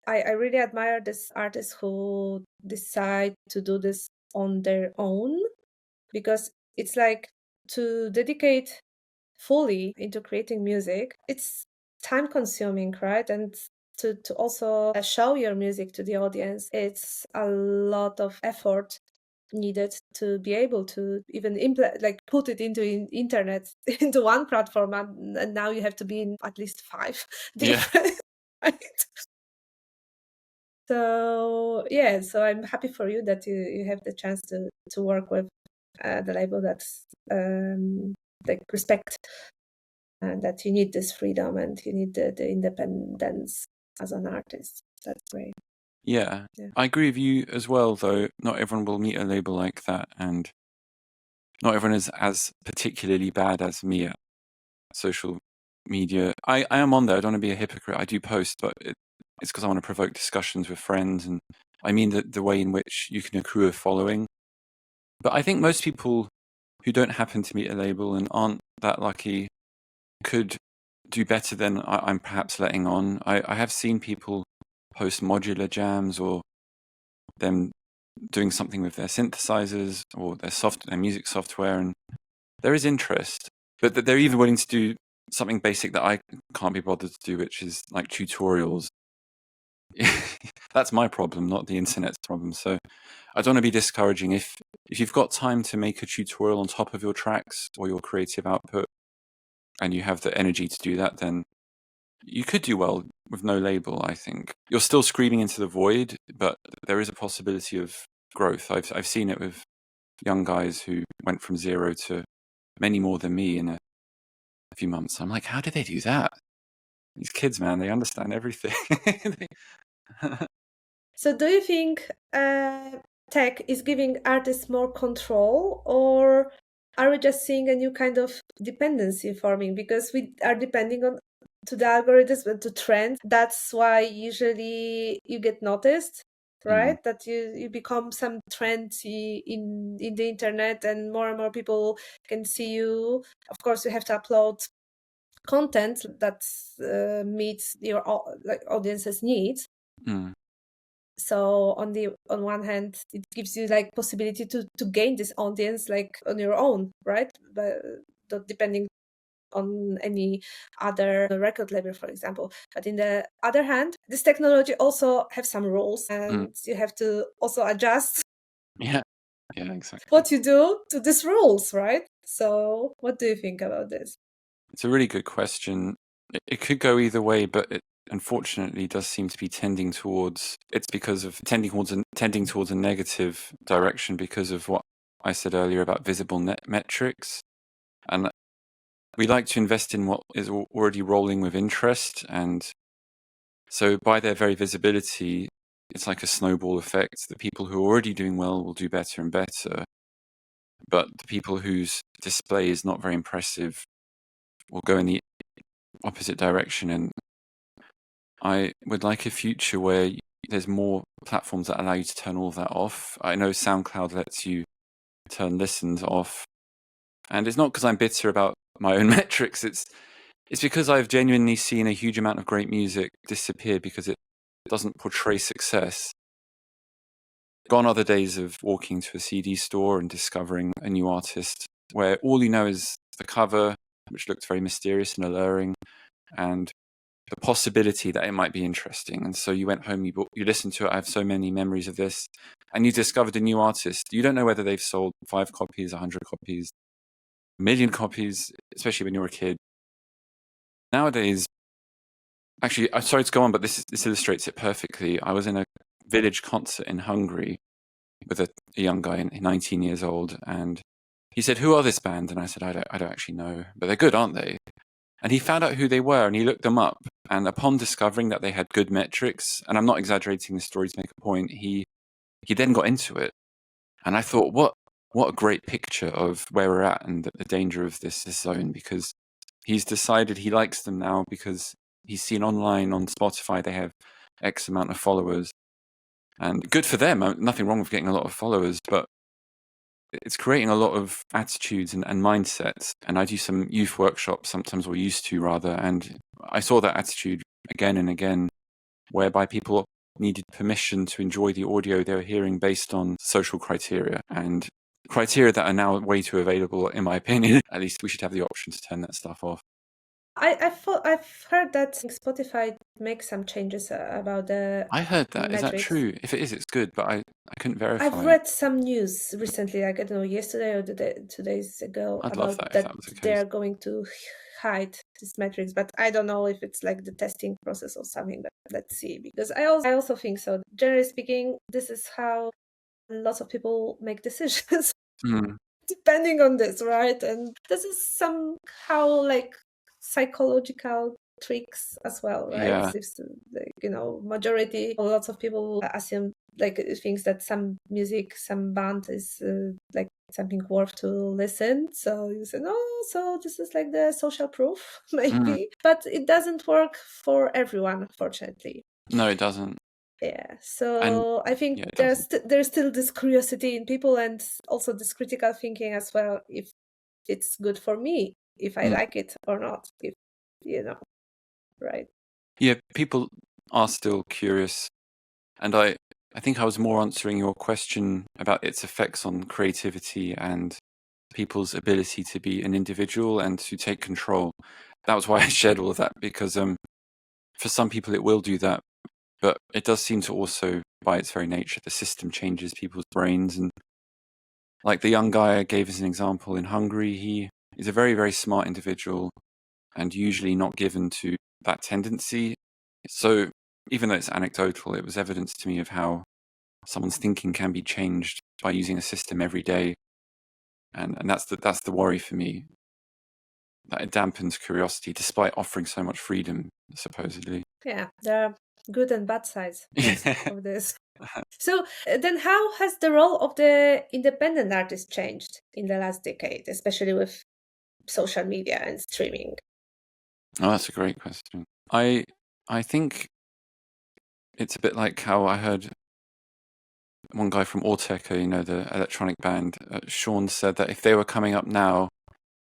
I really admire this artists who decide to do this on their own, because it's like to dedicate fully into creating music, it's time consuming, right? And to also show your music to the audience, it's a lot of effort needed to be able to even put it into internet into one platform, and now you have to be in at least 5 different right? So yeah, so I'm happy for you that you have the chance to work with the label that's like respect, and that you need this freedom and you need the independence as an artist. That's great. Yeah, I agree with you as well, though not everyone will meet a label like that, and not everyone is as particularly bad as me at social media. I am on there. I don't want to be a hypocrite. I do post, but it's because I want to provoke discussions with friends, and I mean the way in which you can accrue a following. But I think most people who don't happen to meet a label and aren't that lucky could do better than I'm perhaps letting on. I have seen people post modular jams or them doing something with their synthesizers or their music software, and there is interest, but they're even willing to do something basic that I can't be bothered to do, which is like tutorials. That's my problem, not the internet's problem. So I don't want to be discouraging. If you've got time to make a tutorial on top of your tracks or your creative output, and you have the energy to do that, then you could do well with no label. I think you're still screaming into the void, but there is a possibility of growth. I've seen it with young guys who went from 0 to many more than me in a few months. I'm like, how did they do that? These kids, man, they understand everything. So do you think tech is giving artists more control, or are we just seeing a new kind of dependency forming because we are depending on to the algorithms and to trends? That's why usually you get noticed, right? That you become some trendy in the internet, and more people can see you. Of course, you have to upload content that meets your audience's needs. So on one hand, it gives you like possibility to gain this audience like on your own, right? But depending on any other record label, for example. But in the other hand, this technology also have some rules, and you have to also adjust exactly what you do to these rules, right? So what do you think about this? It's a really good question. It could go either way, but it unfortunately does seem to be tending towards a negative direction because of what I said earlier about visible metrics. And we like to invest in what is already rolling with interest, and so by their very visibility, it's like a snowball effect. The people who are already doing well will do better and better, but the people whose display is not very impressive will go in the opposite direction. And I would like a future where there's more platforms that allow you to turn all of that off. I know SoundCloud lets you turn listens off, and it's not because I'm bitter about my own metrics. It's because I've genuinely seen a huge amount of great music disappear because it doesn't portray success. Gone are the days of walking to a CD store and discovering a new artist where all you know is the cover, which looked very mysterious and alluring, and the possibility that it might be interesting. And so you went home, you listened to it. I have so many memories of this. And you discovered a new artist. You don't know whether they've sold 5 copies, 100 copies, a million copies, especially when you're a kid. Nowadays, actually, I'm sorry to go on, but this illustrates it perfectly. I was in a village concert in Hungary with a young guy, 19 years old, and he said, "Who are this band?" And I said, I don't actually know, but they're good, aren't they? And he found out who they were, and he looked them up. And upon discovering that they had good metrics, and I'm not exaggerating the story to make a point, he then got into it. And I thought, what a great picture of where we're at and the danger of this zone, because he's decided he likes them now because he's seen online on Spotify they have X amount of followers. And good for them. Nothing wrong with getting a lot of followers, but it's creating a lot of attitudes and mindsets. And I do some youth workshops sometimes, or used to rather, and I saw that attitude again and again, whereby people needed permission to enjoy the audio they were hearing based on social criteria, and criteria that are now way too available, in my opinion. At least we should have the option to turn that stuff off. I've heard that Spotify makes some changes about the I heard that. metrics. Is that true? If it is, it's good, but I couldn't verify. I've read some news recently, like I don't know, yesterday or 2 days ago, I'd about love that that, if that was the case. they're going to hide these metrics, but I don't know if it's like the testing process or something. But let's see, because I also think so. Generally speaking, this is how lots of people make decisions. Depending on this, right? And this is somehow like psychological tricks as well, right? Yeah. It's, majority, lots of people assume, like, thinks that some music, some band is like something worth to listen. So you say, no, so this is like the social proof, maybe. But it doesn't work for everyone, unfortunately. No, it doesn't. Yeah, so I think there's still this curiosity in people, and also this critical thinking as well, if it's good for me, if I like it or not, if right? Yeah, people are still curious, and I think I was more answering your question about its effects on creativity and people's ability to be an individual and to take control. That was why I shared all of that, because for some people it will do that, but it does seem to also, by its very nature, the system changes people's brains. And like the young guy I gave as an example in Hungary, he is a very, very smart individual and usually not given to that tendency. So even though it's anecdotal, it was evidence to me of how someone's thinking can be changed by using a system every day. And that's the worry for me, that it dampens curiosity despite offering so much freedom, supposedly. Yeah, there are good and bad sides of this. So then how has the role of the independent artist changed in the last decade, especially with social media and streaming? Oh, that's a great question. I think it's a bit like how I heard one guy from Auteco, the electronic band, Sean, said that if they were coming up now,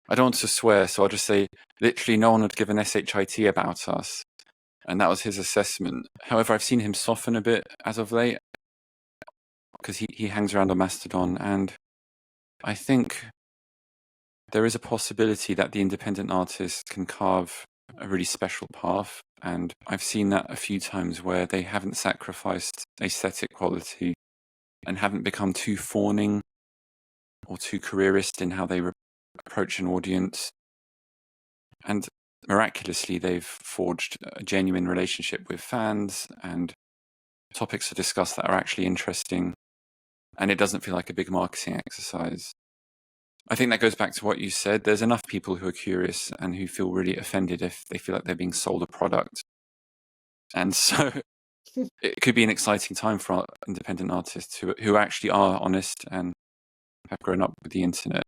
I don't want to swear, so I'll just say literally no one would give an SHIT about us. And that was his assessment. However, I've seen him soften a bit as of late, because he hangs around on Mastodon, and I think there is a possibility that the independent artist can carve a really special path. And I've seen that a few times where they haven't sacrificed aesthetic quality and haven't become too fawning or too careerist in how they approach an audience. And miraculously, they've forged a genuine relationship with fans, and topics are discussed that are actually interesting. And it doesn't feel like a big marketing exercise. I think that goes back to what you said. There's enough people who are curious and who feel really offended if they feel like they're being sold a product. And so it could be an exciting time for independent artists who actually are honest and have grown up with the internet.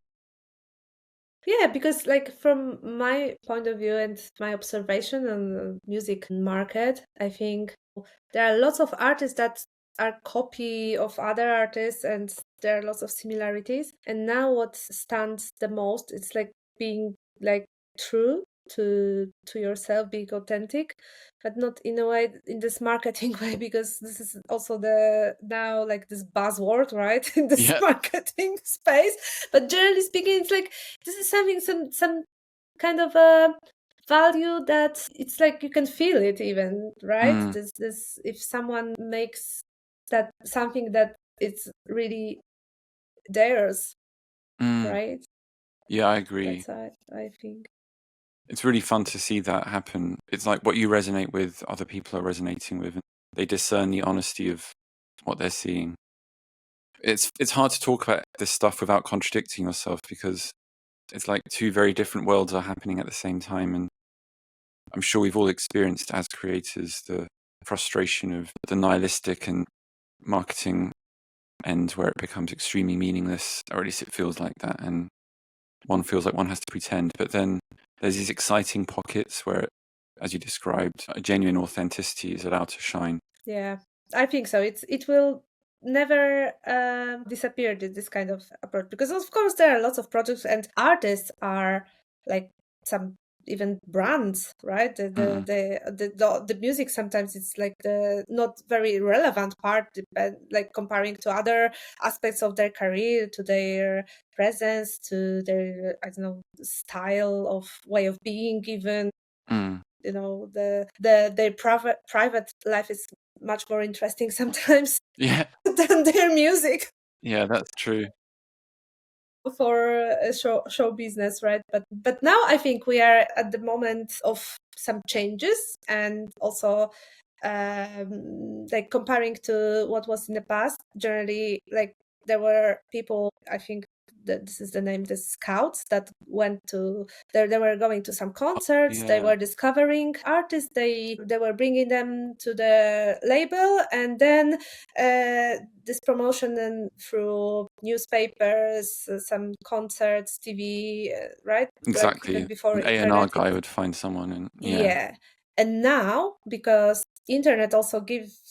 Yeah, because like from my point of view and my observation on the music market, I think there are lots of artists that are copy of other artists and there are lots of similarities. And now what stands the most, it's like being like true to yourself, being authentic, but not in a way in this marketing way, because this is also the now like this buzzword, right? In this marketing space. But generally speaking, it's like this is something some kind of a value that it's like you can feel it even, right? This if someone makes that something that it's really theirs, right? Yeah, I agree. That's I think. It's really fun to see that happen. It's like what you resonate with, other people are resonating with. And they discern the honesty of what they're seeing. It's hard to talk about this stuff without contradicting yourself, because it's like two very different worlds are happening at the same time. And I'm sure we've all experienced as creators the frustration of the nihilistic and marketing end where it becomes extremely meaningless, or at least it feels like that. And one feels like one has to pretend. But then there's these exciting pockets where, as you described, a genuine authenticity is allowed to shine. Yeah, I think so. It will never disappear, this kind of approach, because of course there are lots of projects and artists are like some even brands, right? The music sometimes it's like the not very relevant part, like comparing to other aspects of their career, to their presence, to their, I don't know, style of way of being even. You know, their private life is much more interesting sometimes than their music. Yeah, that's true. For show business, right? But now I think we are at the moment of some changes, and also like comparing to what was in the past. Generally, like there were people, I think this is the name, the scouts, that went to they were going to some concerts. They were discovering artists, they were bringing them to the label, and then this promotion and through newspapers, some concerts, TV, right? Exactly. Like even before an A&R guy would find someone, and and now, because internet also gives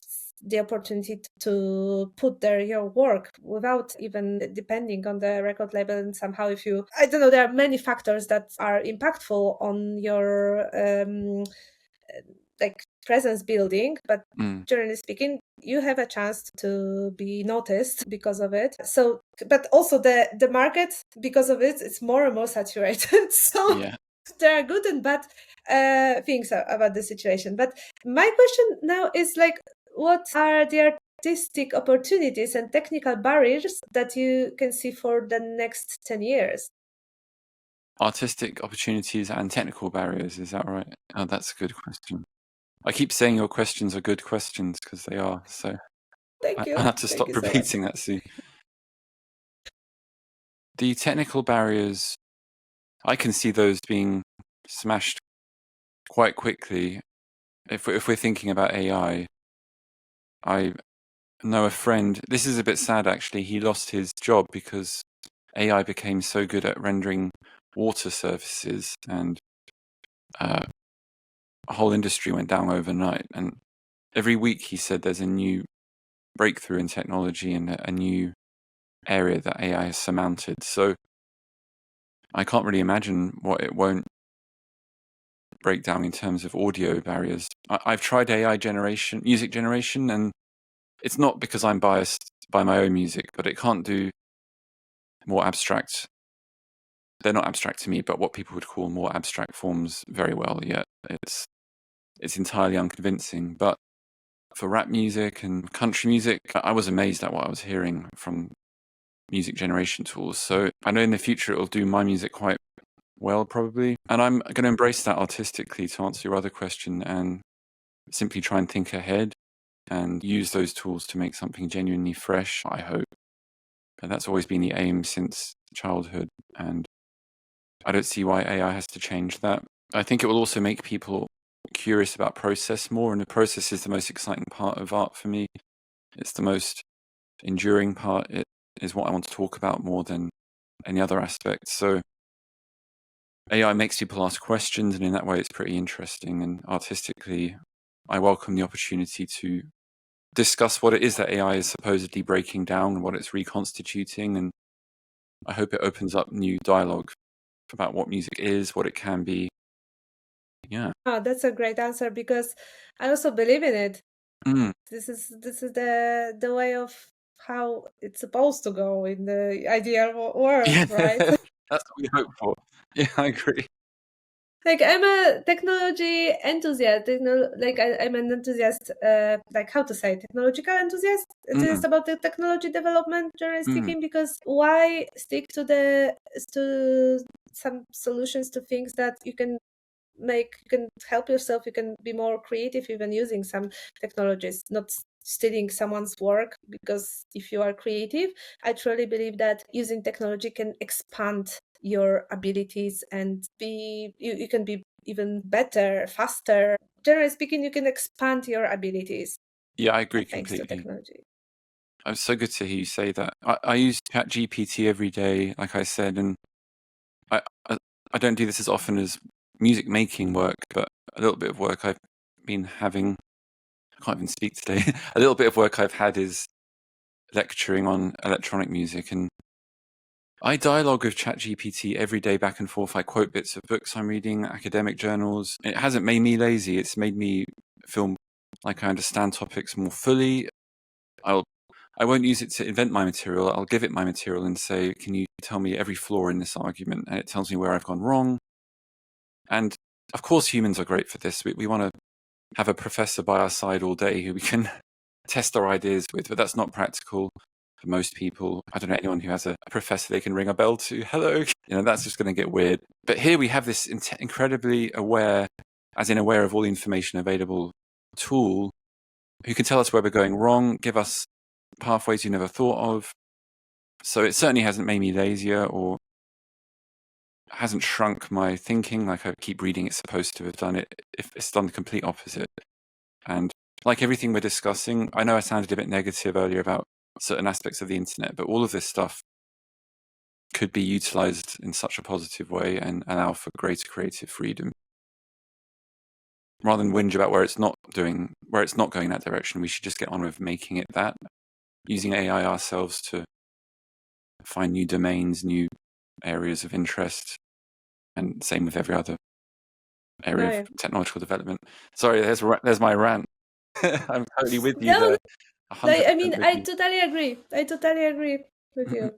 the opportunity to put your work without even depending on the record label, and somehow, if you, I don't know, there are many factors that are impactful on your like presence building, but generally speaking, you have a chance to be noticed because of it. So, but also the market, because of it, it's more and more saturated. So there are good and bad things about the situation. But my question now is like, what are the artistic opportunities and technical barriers that you can see for the next 10 years? Artistic opportunities and technical barriers, is that right? Oh, that's a good question. I keep saying your questions are good questions because they are. So Thank you. I have to stop repeating that, Sue. The technical barriers, I can see those being smashed quite quickly. If we're thinking about AI, I know a friend, this is a bit sad actually, he lost his job because AI became so good at rendering water surfaces, and a whole industry went down overnight. And every week he said there's a new breakthrough in technology and a new area that AI has surmounted. So I can't really imagine what it won't break down in terms of audio barriers. I've tried AI generation, music generation, and it's not because I'm biased by my own music, but it can't do more abstract they're not abstract to me, but what people would call more abstract forms very well. Yet it's entirely unconvincing. But for rap music and country music, I was amazed at what I was hearing from music generation tools. So I know in the future it'll do my music quite well, probably. And I'm going to embrace that artistically, to answer your other question, and simply try and think ahead and use those tools to make something genuinely fresh, I hope. And that's always been the aim since childhood. And I don't see why AI has to change that. I think it will also make people curious about process more. And the process is the most exciting part of art for me. It's the most enduring part. It is what I want to talk about more than any other aspect. So AI makes people ask questions, and in that way it's pretty interesting. And artistically, I welcome the opportunity to discuss what it is that AI is supposedly breaking down and what it's reconstituting. And I hope it opens up new dialogue about what music is, what it can be. Yeah. Oh, that's a great answer, because I also believe in it. Mm. This is the way of how it's supposed to go in the ideal world, Yeah, right? that's what we hope for. Yeah, I agree. Like, I'm a technology enthusiast. I'm an enthusiast. Like, how to say, technological enthusiast about the technology development, generally speaking. Because why stick to some solutions to things that you can help yourself, you can be more creative even using some technologies, not stealing someone's work. Because if you are creative, I truly believe that using technology can expand your abilities and you can be even better, faster. Generally speaking, you can expand your abilities. Yeah, I agree thanks completely. to technology. It's so good to hear you say that. I use ChatGPT every day, like I said, and I don't do this as often as music making work, but a little bit of work I've been having, I can't even speak today, a little bit of work I've had is lecturing on electronic music, and I dialogue with ChatGPT every day back and forth. I quote bits of books I'm reading, academic journals. It hasn't made me lazy. It's made me feel like I understand topics more fully. I won't use it to invent my material. I'll give it my material and say, can you tell me every flaw in this argument? And it tells me where I've gone wrong. And of course, humans are great for this. We want to have a professor by our side all day who we can test our ideas with, but that's not practical for most people. I don't know anyone who has a professor they can ring a bell to. Hello. That's just going to get weird. But here we have this incredibly aware, as in aware of all the information available tool who can tell us where we're going wrong, give us pathways you never thought of. So it certainly hasn't made me lazier or hasn't shrunk my thinking like I keep reading it's supposed to have done. It's done the complete opposite. And like everything we're discussing, I know I sounded a bit negative earlier about certain aspects of the internet, but all of this stuff could be utilized in such a positive way and allow for greater creative freedom. Rather than whinge about where it's not going in that direction, we should just get on with making it that, using AI ourselves to find new domains, new areas of interest, and same with every other area of technological development. Sorry, there's my rant. I'm totally with you there. 100% I totally agree. With you.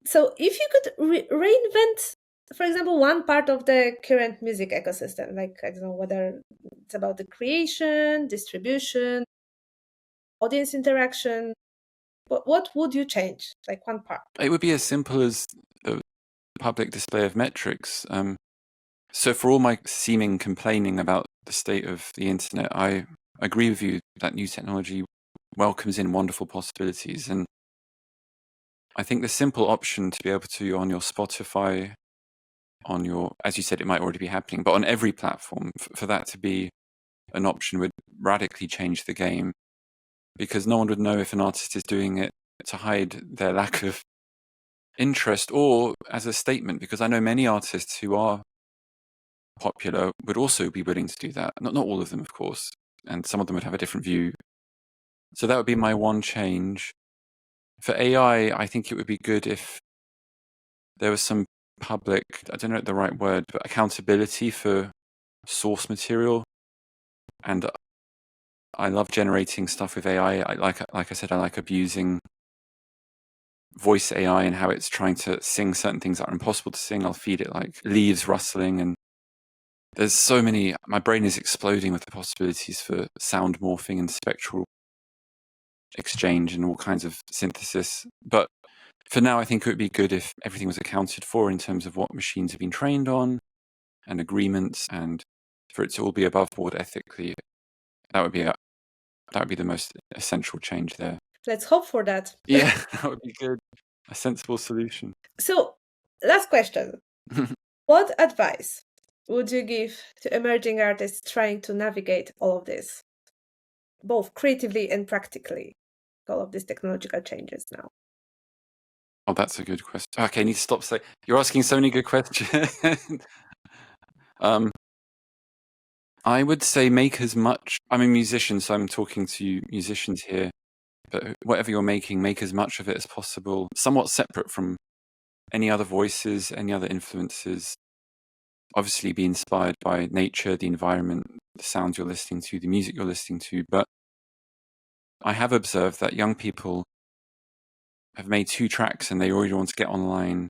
So if you could reinvent, for example, one part of the current music ecosystem, like, I don't know whether it's about the creation, distribution, audience interaction, what would you change? Like one part? It would be as simple as the public display of metrics. So for all my seeming complaining about the state of the internet, I agree with you that new technology welcomes in wonderful possibilities. And I think the simple option to be able to, on your Spotify, on your, as you said, it might already be happening, but on every platform, for that to be an option would radically change the game, because no one would know if an artist is doing it to hide their lack of interest or as a statement, because I know many artists who are popular would also be willing to do that. Not all of them, of course, and some of them would have a different view. So that would be my one change. For AI, I think it would be good if there was some public, I don't know the right word, but accountability for source material. And I love generating stuff with AI. Like I said, I like abusing voice AI and how it's trying to sing certain things that are impossible to sing. I'll feed it like leaves rustling, and there's so many. My brain is exploding with the possibilities for sound morphing and spectral exchange and all kinds of synthesis. But for now, I think it would be good if everything was accounted for in terms of what machines have been trained on and agreements, and for it to all be above board ethically. That would be the most essential change there. Let's hope for that. Yeah, that would be good. A sensible solution. So, last question. What advice would you give to emerging artists trying to navigate all of this, both creatively and practically, all of these technological changes now? Oh, that's a good question. Okay, I need to stop saying. You're asking so many good questions. I would say make as much. I'm a musician, so I'm talking to musicians here. But whatever you're making, make as much of it as possible, somewhat separate from any other voices, any other influences. Obviously, be inspired by nature, the environment, the sounds you're listening to, the music you're listening to. But I have observed that young people have made 2 tracks and they already want to get online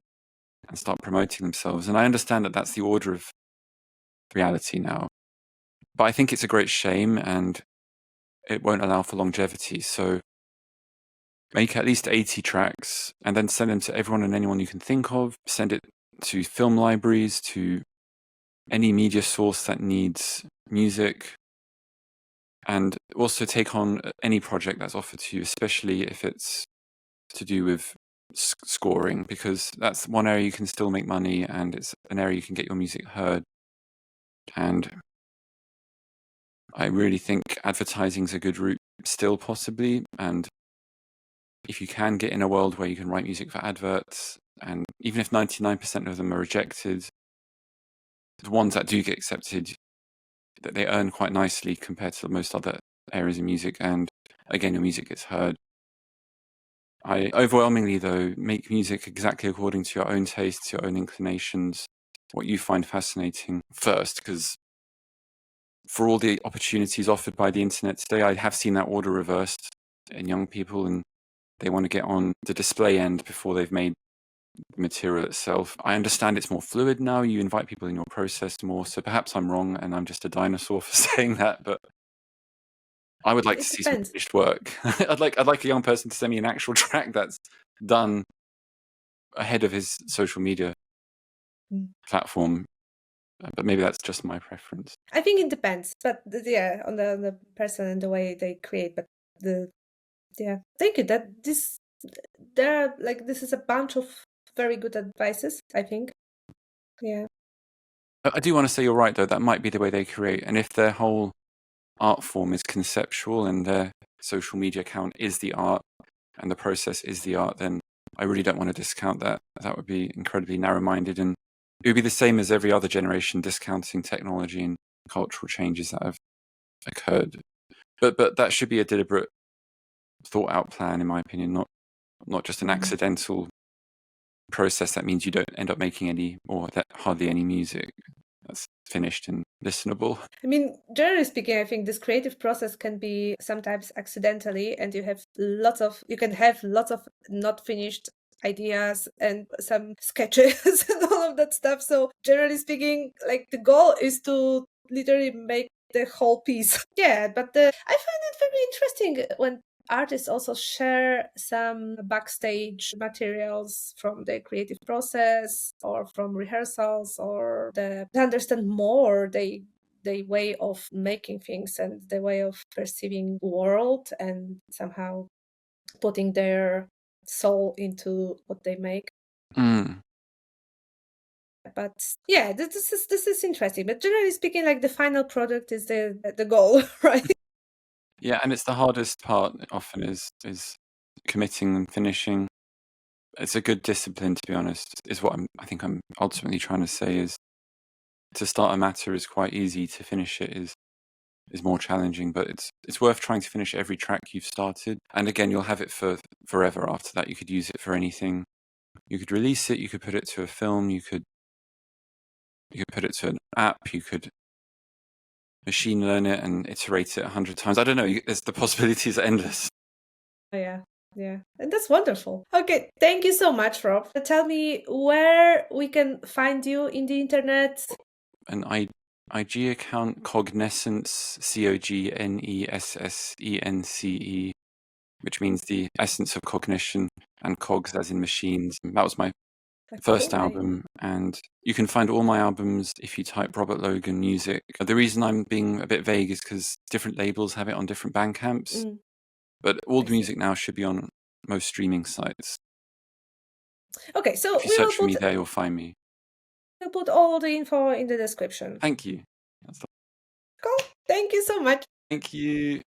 and start promoting themselves. And I understand that that's the order of reality now. But I think it's a great shame, and it won't allow for longevity. So make at least 80 tracks and then send them to everyone and anyone you can think of. Send it to film libraries, to any media source that needs music. And also take on any project that's offered to you, especially if it's to do with scoring, because that's one area you can still make money, and it's an area you can get your music heard. And I really think advertising is a good route still, possibly. And if you can get in a world where you can write music for adverts, and even if 99% of them are rejected, the ones that do get accepted, that they earn quite nicely compared to most other areas of music. And again, your music gets heard. I overwhelmingly, though, make music exactly according to your own tastes, your own inclinations, what you find fascinating first, because for all the opportunities offered by the internet today, I have seen that order reversed in young people, and they want to get on the display end before they've made the material itself. I understand it's more fluid now. You invite people in your process more, so perhaps I'm wrong and I'm just a dinosaur for saying that, but I would like to see some finished work. I'd like a young person to send me an actual track that's done ahead of his social media platform. But maybe that's just my preference. I think it depends, but yeah, on the person and the way they create. But thank you. This is a bunch of very good advices, I think. Yeah. I do want to say you're right, though. That might be the way they create, and if their whole art form is conceptual and their social media account is the art and the process is the art, then I really don't want to discount that. That would be incredibly narrow-minded, and it would be the same as every other generation discounting technology and cultural changes that have occurred. But that should be a deliberate, thought-out plan, in my opinion, not just an accidental process that means you don't end up making any or hardly any music that's finished and listenable. I mean, generally speaking, I think this creative process can be sometimes accidentally, and you can have lots of not finished ideas and some sketches and all of that stuff. So generally speaking, like, the goal is to literally make the whole piece. Yeah, but I find it very interesting when artists also share some backstage materials from the creative process or from rehearsals, or to understand more the way of making things and the way of perceiving world, and somehow putting their soul into what they make. But yeah, this is interesting. But generally speaking, like, the final product is the goal, right? Yeah, and it's the hardest part often is committing and finishing. It's a good discipline, to be honest, is what I think I'm ultimately trying to say. Is to start a matter is quite easy, to finish it is more challenging, but it's worth trying to finish every track you've started. And again, you'll have it for forever after that. You could use it for anything. You could release it, you could put it to a film, you could put it to an app, you could machine learn it and iterate it 100 times. I don't know, the possibilities are endless. Yeah. Yeah, and that's wonderful. Okay, thank you so much, Rob. Tell me where we can find you in the internet. An IG account, Cognessence, Cognessence, which means the essence of cognition, and cogs as in machines. That was my first Cool name. album, and you can find all my albums if you type Robert Logan music. The reason I'm being a bit vague is because different labels have it on different Bandcamps, but all the music now should be on most streaming sites. Okay, so If you search for me there, you'll find me. We'll put all the info in the description. Thank you. Cool. Thank you so much. Thank you.